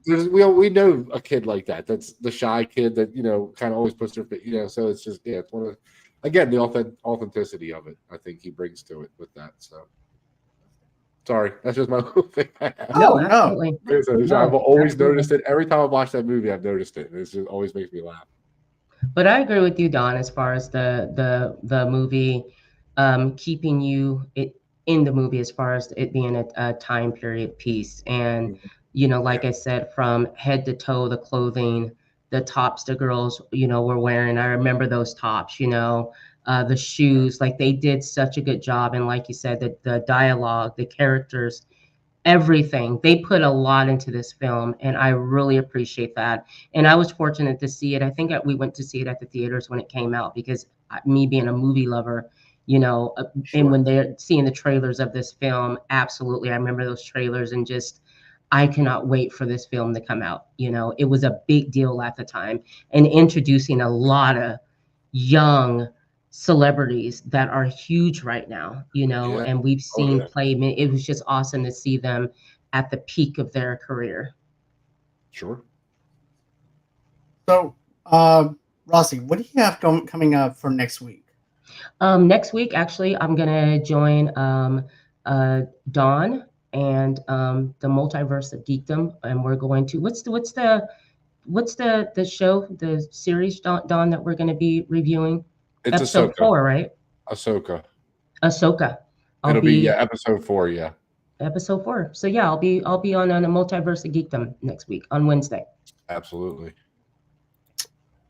we know a kid like that. That's the shy kid that kind of always puts their, So it's just it's one of again the authenticity of it. I think he brings to it with that. So sorry, that's just my little thing. No, no. absolutely. I've always absolutely. noticed it. Every time I've watched that movie, I've noticed it. It just always makes me laugh. But I agree with you, Don, as far as the movie keeping you in the movie as far as it being a time period piece. And, like I said, from head to toe, the clothing, the tops the girls, were wearing. I remember those tops, the shoes, like they did such a good job. And like you said, the dialogue, the characters, everything. They put a lot into this film, and I really appreciate that. And I was fortunate to see it. I think we went to see it at the theaters when it came out because me being a movie lover, and when they're seeing the trailers of this film, absolutely. I remember those trailers and just, I cannot wait for this film to come out. It was a big deal at the time and introducing a lot of young celebrities that are huge right now, Yeah. and we've Oh, seen yeah. play. It was just awesome to see them at the peak of their career. Sure. So, Rossi, what do you have coming up for next week? Next week, actually, I'm gonna join Dawn and the Multiverse of Geekdom, and we're going to what's the show, the series, Dawn, that we're going to be reviewing? It's Episode Ahsoka. 4, right? Ahsoka. It'll be episode 4. Yeah. Episode 4. So yeah, I'll be on a Multiverse of Geekdom next week on Wednesday. Absolutely.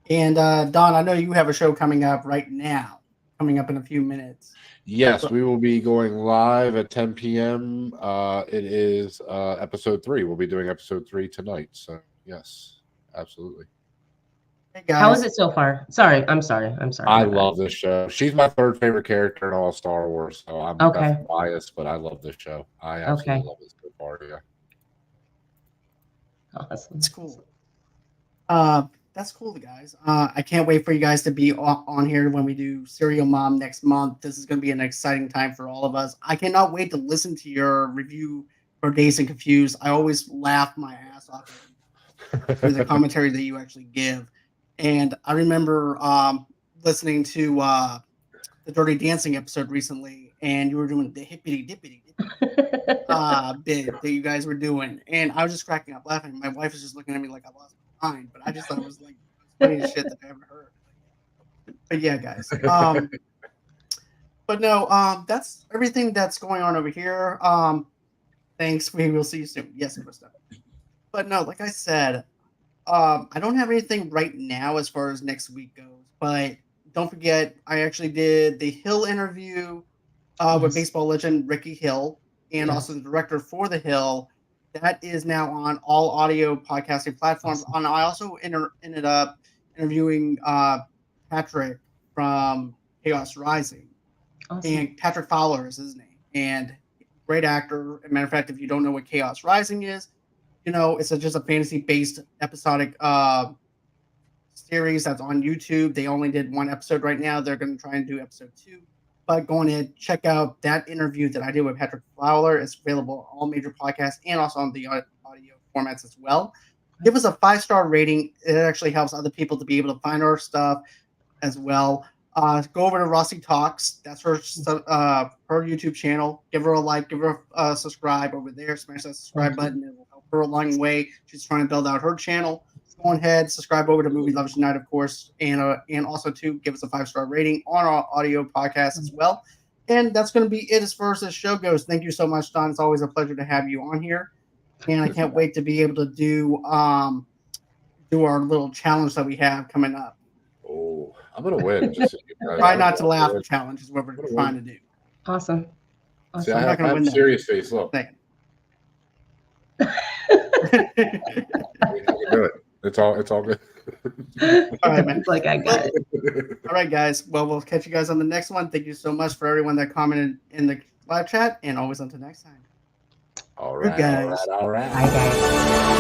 And Don, I know you have a show coming up right now, coming up in a few minutes. Yes, we will be going live at 10 p.m. It is episode 3. We'll be doing episode 3 tonight. So yes, absolutely. Hey guys. How is it so far? I'm sorry. I love this show. She's my third favorite character in all Star Wars, so I'm definitely biased, but I love this show. I absolutely love it so far. Yeah. Awesome. That's cool. That's cool, guys. I can't wait for you guys to be on here when we do Serial Mom next month. This is going to be an exciting time for all of us. I cannot wait to listen to your review for Dazed and Confused. I always laugh my ass off through the commentary that you actually give. And I remember listening to the Dirty Dancing episode recently, and you were doing the hippity dippity bit that you guys were doing. And I was just cracking up laughing. My wife was just looking at me like I lost my mind, but I just thought it was like the funniest shit that I ever heard. But yeah, guys. But no, that's everything that's going on over here. Thanks. We will see you soon. Yes, Krista. But no, like I said, I don't have anything right now as far as next week goes, but don't forget, I actually did the Hill interview with baseball legend Ricky Hill, and also the director for The Hill. That is now on all audio podcasting platforms. Awesome. And I also ended up interviewing Patrick from Chaos Rising. Awesome. And Patrick Fowler is his name. And great actor. As a matter of fact, if you don't know what Chaos Rising is, it's just a fantasy-based episodic series that's on YouTube. They only did 1 episode right now. They're going to try and do episode 2. But go ahead, check out that interview that I did with Patrick Fowler. It's available on all major podcasts and also on the audio formats as well. Give us a 5-star rating. It actually helps other people to be able to find our stuff as well. Go over to Rossi Talks. That's her YouTube channel. Give her a like. Give her a subscribe over there. Smash that subscribe button. It will help her along the way. She's trying to build out her channel. Go ahead, subscribe over to movieloversunite, of course, and also to give us a 5-star rating on our audio podcast as well. And that's going to be it as far as this show goes. Thank you so much, Don. It's always a pleasure to have you on here, and I can't wait to be able to do our little challenge that we have coming up. Oh, I'm gonna win. Just so try not to laugh. Challenge is what we're trying to do. Awesome. See, I have a serious face. Look. I can do it. It's all good. All right, man. Like I got it. All right, guys. Well, we'll catch you guys on the next one. Thank you so much for everyone that commented in the live chat, and always until next time. All right, guys. All right. Bye, guys.